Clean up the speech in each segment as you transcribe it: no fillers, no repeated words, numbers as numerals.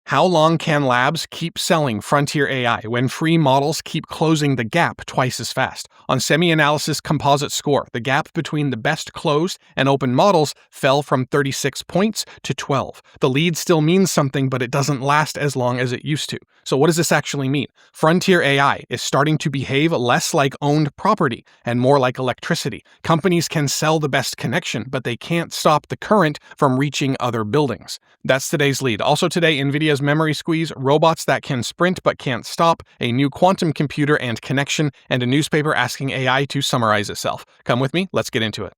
How long can labs keep selling frontier AI when free models keep closing the gap twice as fast? On SemiAnalysis composite score, the gap between the best closed and open models fell from 36 points to 12. The lead still means something, but it doesn't last as long as it used to. So what does this actually mean? Frontier AI is starting to behave less like owned property and more like electricity. Companies can sell the best connection, but they can't stop the current from reaching other buildings. That's today's lead. Also today, Nvidia's memory squeeze, robots that can sprint but can't stop, a new quantum computer and connection, and a newspaper asking AI to summarize itself. Come with me, let's get into it.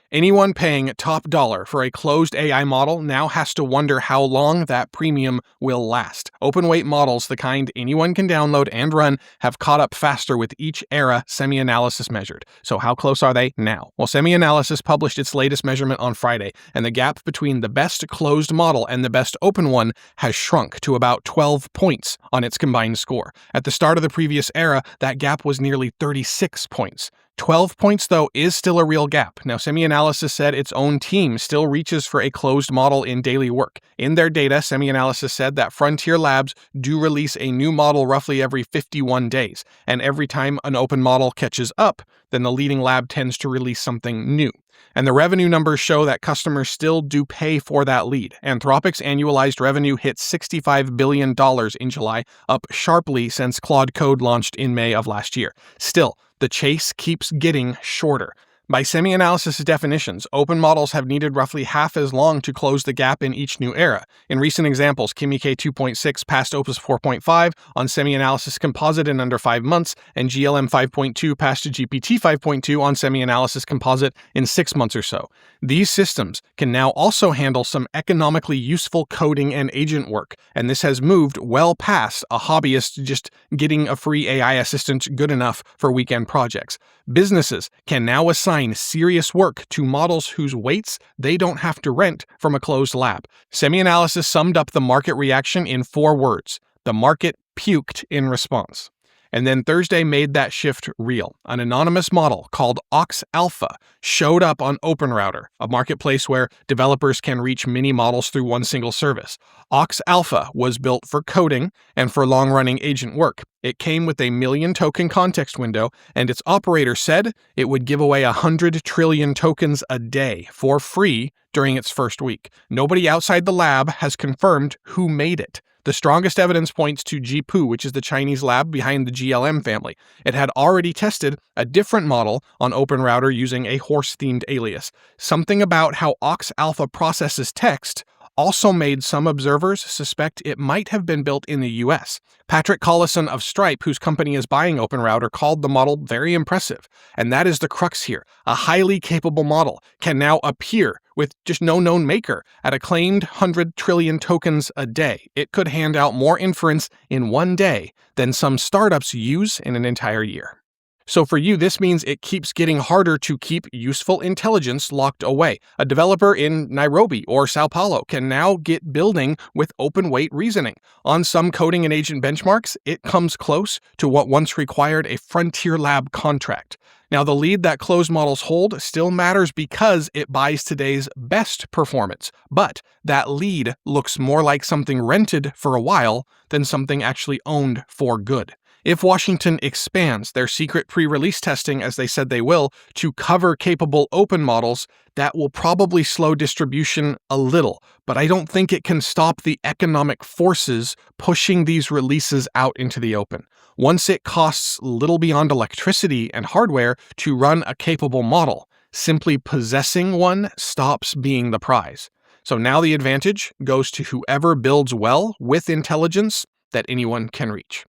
Anyone paying top dollar for a closed AI model now has to wonder how long that premium will last. Open-weight models, the kind anyone can download and run, have caught up faster with each era SemiAnalysis measured. So how close are they now? Well, SemiAnalysis published its latest measurement on Friday, and the gap between the best closed model and the best open one has shrunk to about 12 points on its combined score. At the start of the previous era, that gap was nearly 36 points. 12 points, though, is still a real gap. Now, SemiAnalysis said its own team still reaches for a closed model in daily work. In their data, SemiAnalysis said that frontier labs do release a new model roughly every 51 days, and every time an open model catches up, then the leading lab tends to release something new. And the revenue numbers show that customers still do pay for that lead. Anthropic's annualized revenue hit $65 billion in July, up sharply since Claude Code launched in May of last year. Still, the chase keeps getting shorter. By SemiAnalysis definitions, open models have needed roughly half as long to close the gap in each new era. In recent examples, Kimi K3 passed Opus 4.5 on SemiAnalysis Composite in under 5 months, and GLM-5.2 passed GPT 5.2 on SemiAnalysis Composite in 6 months or so. These systems can now also handle some economically useful coding and agent work, and this has moved well past a hobbyist just getting a free AI assistant good enough for weekend projects. Businesses can now assign serious work to models whose weights they don't have to rent from a closed lab. SemiAnalysis summed up the market reaction in 4 words. The market puked in response. And then Thursday made that shift real. An anonymous model called Ox Alpha showed up on OpenRouter, a marketplace where developers can reach mini models through one single service. Ox Alpha was built for coding and for long-running agent work. It came with a 1 million token context window, and its operator said it would give away 100 trillion tokens a day for free during its first week. Nobody outside the lab has confirmed who made it. The strongest evidence points to Jipu, which is the Chinese lab behind the GLM family. It had already tested a different model on OpenRouter using a horse-themed alias. Something about how Ox Alpha processes text also made some observers suspect it might have been built in the US. Patrick Collison of Stripe, whose company is buying OpenRouter, called the model very impressive. And that is the crux here. A highly capable model can now appear with just no known maker at a claimed 100 trillion tokens a day. It could hand out more inference in one day than some startups use in an entire year. So for you, this means it keeps getting harder to keep useful intelligence locked away. A developer in Nairobi or Sao Paulo can now get building with open-weight reasoning. On some coding and agent benchmarks, it comes close to what once required a frontier lab contract. Now, the lead that closed models hold still matters because it buys today's best performance, but that lead looks more like something rented for a while than something actually owned for good. If Washington expands their secret pre-release testing, as they said they will, to cover capable open models, that will probably slow distribution a little, but I don't think it can stop the economic forces pushing these releases out into the open. Once it costs little beyond electricity and hardware to run a capable model, simply possessing one stops being the prize. So now the advantage goes to whoever builds well with intelligence that anyone can reach.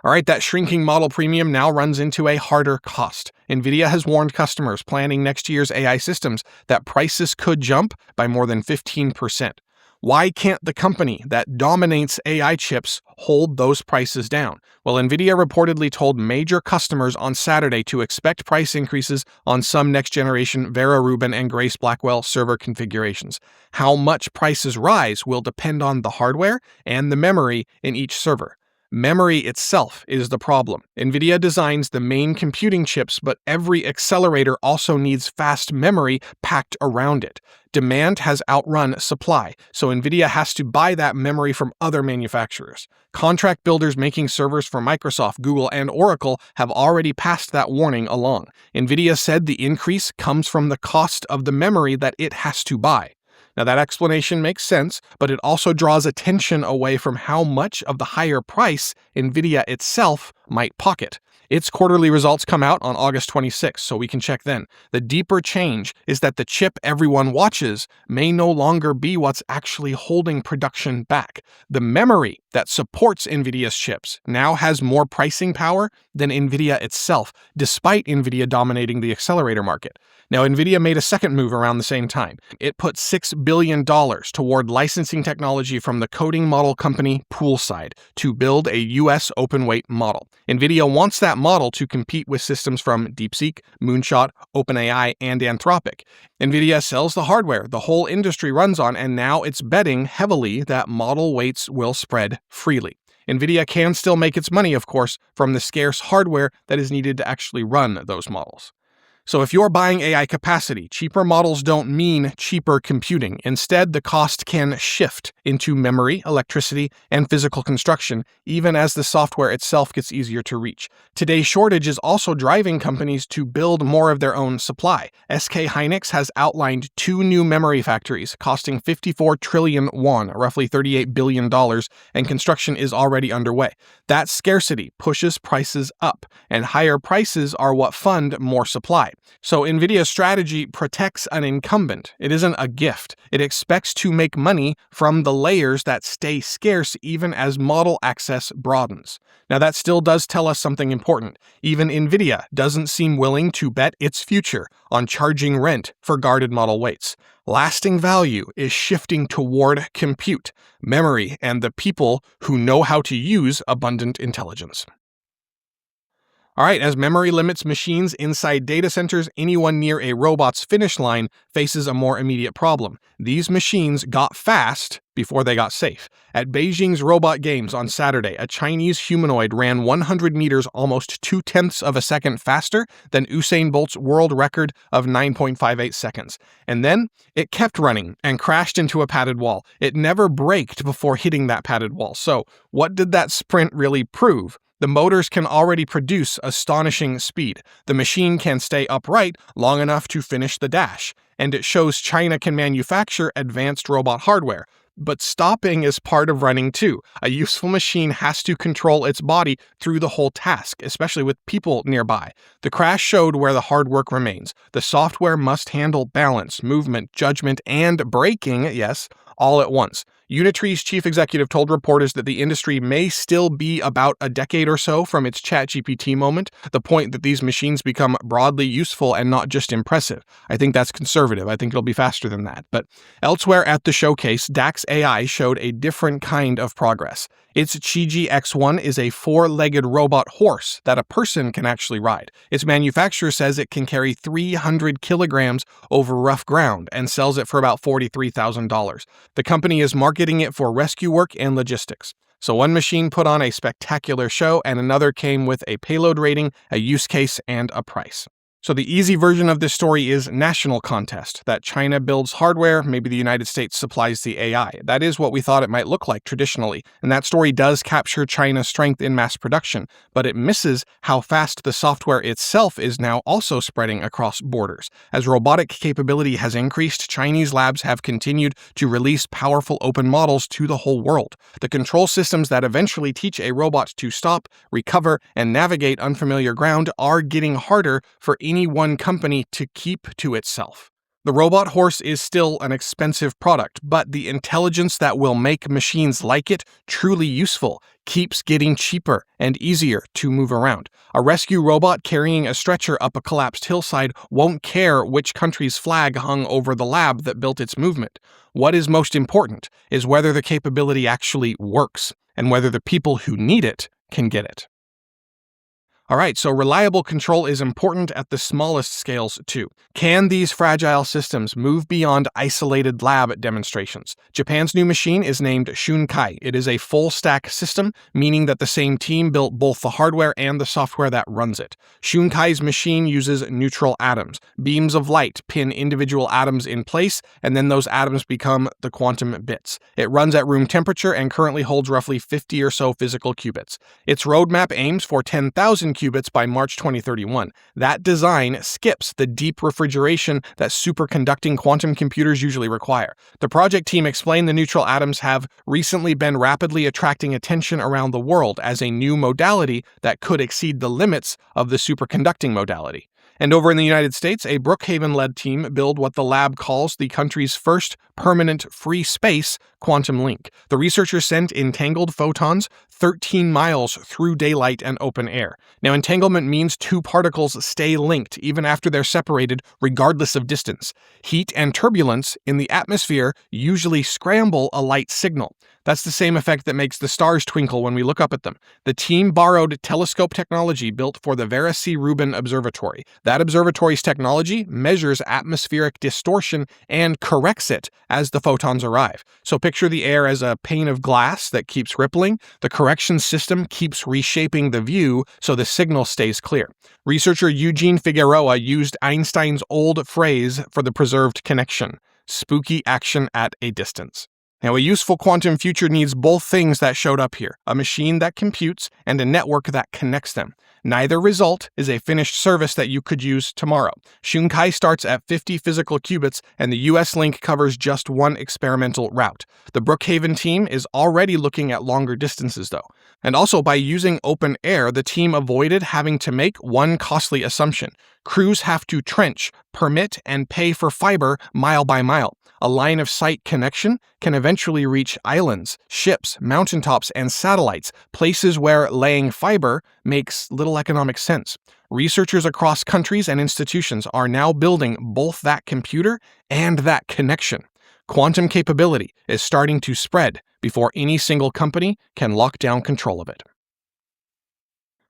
All right, that shrinking model premium now runs into a harder cost. Nvidia has warned customers planning next year's AI systems that prices could jump by more than 15%. Why can't the company that dominates AI chips hold those prices down? Well, Nvidia reportedly told major customers on Saturday to expect price increases on some next-generation Vera Rubin and Grace Blackwell server configurations. How much prices rise will depend on the hardware and the memory in each server. Memory itself is the problem. Nvidia designs the main computing chips, but every accelerator also needs fast memory packed around it. Demand has outrun supply, so Nvidia has to buy that memory from other manufacturers. Contract builders making servers for Microsoft, Google, and Oracle have already passed that warning along. Nvidia said the increase comes from the cost of the memory that it has to buy. Now, that explanation makes sense, but it also draws attention away from how much of the higher price Nvidia itself might pocket. Its quarterly results come out on August 26, so we can check then. The deeper change is that the chip everyone watches may no longer be what's actually holding production back. The memory that supports Nvidia's chips now has more pricing power than Nvidia itself, despite Nvidia dominating the accelerator market. Now, Nvidia made a second move around the same time. It put $6 billion toward licensing technology from the coding model company Poolside to build a US open-weight model. Nvidia wants that model to compete with systems from DeepSeek, Moonshot, OpenAI, and Anthropic. Nvidia sells the hardware the whole industry runs on, and now it's betting heavily that model weights will spread freely. Nvidia can still make its money, of course, from the scarce hardware that is needed to actually run those models. So if you're buying AI capacity, cheaper models don't mean cheaper computing. Instead, the cost can shift into memory, electricity, and physical construction, even as the software itself gets easier to reach. Today's shortage is also driving companies to build more of their own supply. SK Hynix has outlined 2 new memory factories costing 54 trillion won, roughly $38 billion, and construction is already underway. That scarcity pushes prices up, and higher prices are what fund more supply. So Nvidia's strategy protects an incumbent. It isn't a gift. It expects to make money from the layers that stay scarce even as model access broadens. Now, that still does tell us something important. Even Nvidia doesn't seem willing to bet its future on charging rent for guarded model weights. Lasting value is shifting toward compute, memory, and the people who know how to use abundant intelligence. All right, as memory limits machines inside data centers, anyone near a robot's finish line faces a more immediate problem. These machines got fast before they got safe. At Beijing's Robot Games on Saturday, a Chinese humanoid ran 100 meters almost 0.2 of a second faster than Usain Bolt's world record of 9.58 seconds. And then it kept running and crashed into a padded wall. It never braked before hitting that padded wall. So, what did that sprint really prove? The motors can already produce astonishing speed. The machine can stay upright long enough to finish the dash. And it shows China can manufacture advanced robot hardware. But stopping is part of running too. A useful machine has to control its body through the whole task, especially with people nearby. The crash showed where the hard work remains. The software must handle balance, movement, judgment, and braking, yes, all at once. Unitree's chief executive told reporters that the industry may still be about a decade or so from its ChatGPT moment, the point that these machines become broadly useful and not just impressive. I think that's conservative. I think it'll be faster than that. But elsewhere at the showcase, DAX AI showed a different kind of progress. Its Chiji X1 is a 4-legged robot horse that a person can actually ride. Its manufacturer says it can carry 300 kilograms over rough ground and sells it for about $43,000. The company is marketing it for rescue work and logistics. So one machine put on a spectacular show and another came with a payload rating, a use case, and a price. So the easy version of this story is national contest, that China builds hardware, maybe the United States supplies the AI. That is what we thought it might look like traditionally, and that story does capture China's strength in mass production, but it misses how fast the software itself is now also spreading across borders. As robotic capability has increased, Chinese labs have continued to release powerful open models to the whole world. The control systems that eventually teach a robot to stop, recover, and navigate unfamiliar ground are getting harder for any one company to keep to itself. The robot horse is still an expensive product, but the intelligence that will make machines like it truly useful keeps getting cheaper and easier to move around. A rescue robot carrying a stretcher up a collapsed hillside won't care which country's flag hung over the lab that built its movement. What is most important is whether the capability actually works and whether the people who need it can get it. All right, so reliable control is important at the smallest scales too. Can these fragile systems move beyond isolated lab demonstrations? Japan's new machine is named Shunkai. It is a full-stack system, meaning that the same team built both the hardware and the software that runs it. Shunkai's machine uses neutral atoms. Beams of light pin individual atoms in place, and then those atoms become the quantum bits. It runs at room temperature and currently holds roughly 50 or so physical qubits. Its roadmap aims for 10,000 qubits by March 2031. That design skips the deep refrigeration that superconducting quantum computers usually require. The project team explained the neutral atoms have recently been rapidly attracting attention around the world as a new modality that could exceed the limits of the superconducting modality. And over in the United States, a Brookhaven-led team built what the lab calls the country's first permanent free space quantum link. The researchers sent entangled photons 13 miles through daylight and open air. Now, entanglement means two particles stay linked even after they're separated, regardless of distance. Heat and turbulence in the atmosphere usually scramble a light signal. That's the same effect that makes the stars twinkle when we look up at them. The team borrowed telescope technology built for the Rubin Observatory. That observatory's technology measures atmospheric distortion and corrects it as the photons arrive. So picture the air as a pane of glass that keeps rippling. The correction system keeps reshaping the view so the signal stays clear. Researcher Eugene Figueroa used Einstein's old phrase for the preserved connection: spooky action at a distance. Now, a useful quantum future needs both things that showed up here: a machine that computes and a network that connects them. Neither result is a finished service that you could use tomorrow. Shunkai starts at 50 physical qubits, and the US link covers just one experimental route. The Brookhaven team is already looking at longer distances, though. And also, by using open air, the team avoided having to make one costly assumption. Crews have to trench, permit, and pay for fiber mile by mile. A line-of-sight connection can eventually reach islands, ships, mountaintops, and satellites, places where laying fiber makes little economic sense. Researchers across countries and institutions are now building both that computer and that connection. Quantum capability is starting to spread before any single company can lock down control of it.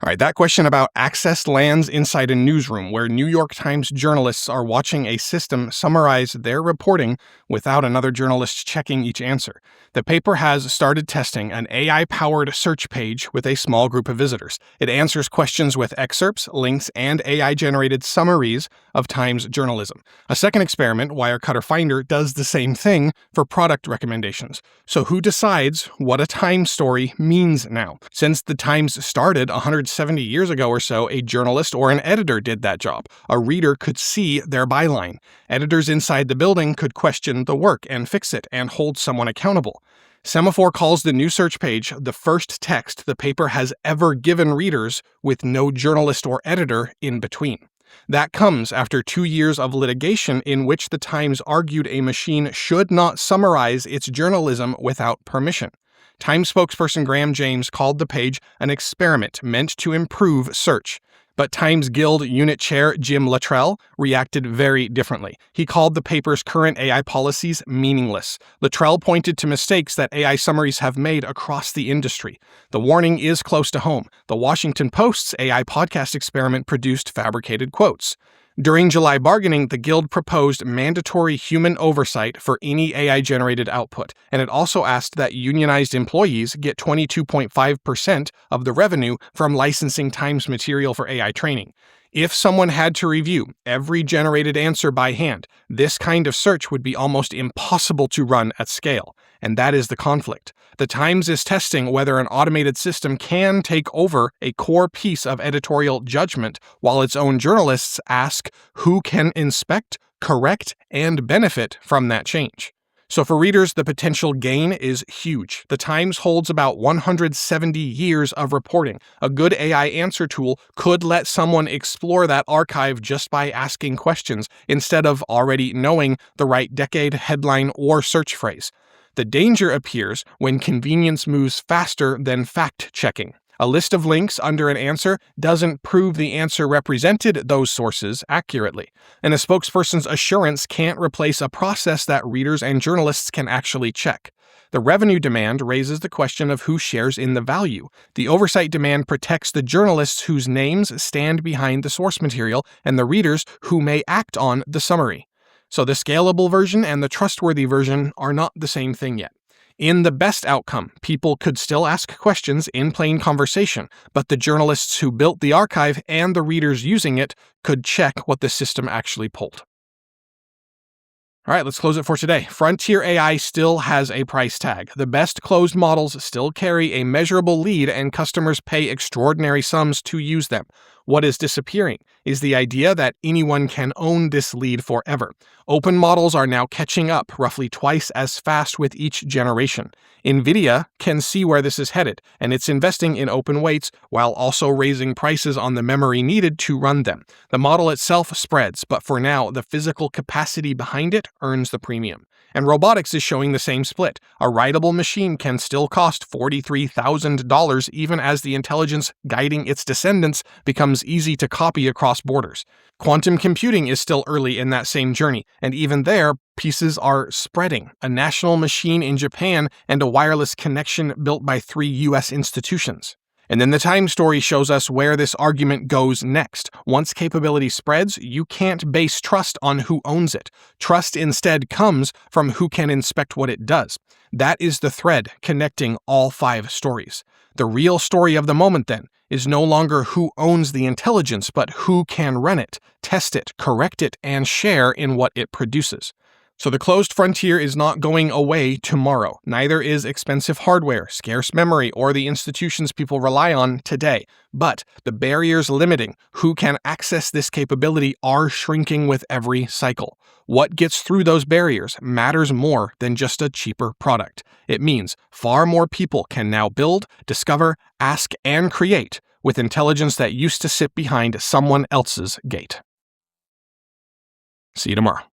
All right, that question about access lands inside a newsroom where New York Times journalists are watching a system summarize their reporting without another journalist checking each answer. The paper has started testing an AI-powered search page with a small group of visitors. It answers questions with excerpts, links, and AI-generated summaries of Times journalism. A second experiment, Wirecutter Finder, does the same thing for product recommendations. So who decides what a Times story means now? Since the Times started 170 years ago or so, a journalist or an editor did that job. A reader could see their byline. Editors inside the building could question the work and fix it and hold someone accountable. Semaphore calls the new search page the first text the paper has ever given readers with no journalist or editor in between. That comes after 2 years of litigation in which the Times argued a machine should not summarize its journalism without permission. Times spokesperson Graham James called the page an experiment meant to improve search. But Times Guild unit chair Jim Luttrell reacted very differently. He called the paper's current AI policies meaningless. Luttrell pointed to mistakes that AI summaries have made across the industry. The warning is close to home. The Washington Post's AI podcast experiment produced fabricated quotes. During July bargaining, the Guild proposed mandatory human oversight for any AI-generated output, and it also asked that unionized employees get 22.5% of the revenue from licensing Times material for AI training. If someone had to review every generated answer by hand, this kind of search would be almost impossible to run at scale, and that is the conflict. The Times is testing whether an automated system can take over a core piece of editorial judgment while its own journalists ask who can inspect, correct, and benefit from that change. So for readers, the potential gain is huge. The Times holds about 170 years of reporting. A good AI answer tool could let someone explore that archive just by asking questions instead of already knowing the right decade, headline, or search phrase. The danger appears when convenience moves faster than fact-checking. A list of links under an answer doesn't prove the answer represented those sources accurately, and a spokesperson's assurance can't replace a process that readers and journalists can actually check. The revenue demand raises the question of who shares in the value. The oversight demand protects the journalists whose names stand behind the source material and the readers who may act on the summary. So the scalable version and the trustworthy version are not the same thing yet. In the best outcome, people could still ask questions in plain conversation, but the journalists who built the archive and the readers using it could check what the system actually pulled. All right, let's close it for today. Frontier AI still has a price tag. The best closed models still carry a measurable lead, and customers pay extraordinary sums to use them. What is disappearing is the idea that anyone can own this lead forever. Open models are now catching up roughly twice as fast with each generation. Nvidia can see where this is headed, and it's investing in open weights while also raising prices on the memory needed to run them. The model itself spreads, but for now, the physical capacity behind it earns the premium. And robotics is showing the same split. A rideable machine can still cost $43,000 even as the intelligence guiding its descendants becomes easy to copy across borders. Quantum computing is still early in that same journey, and even there, pieces are spreading. A national machine in Japan and a wireless connection built by 3 US institutions. And then the time story shows us where this argument goes next. Once capability spreads, you can't base trust on who owns it. Trust instead comes from who can inspect what it does. That is the thread connecting all 5 stories. The real story of the moment, then, is no longer who owns the intelligence, but who can run it, test it, correct it, and share in what it produces. So the closed frontier is not going away tomorrow. Neither is expensive hardware, scarce memory, or the institutions people rely on today. But the barriers limiting who can access this capability are shrinking with every cycle. What gets through those barriers matters more than just a cheaper product. It means far more people can now build, discover, ask, and create with intelligence that used to sit behind someone else's gate. See you tomorrow.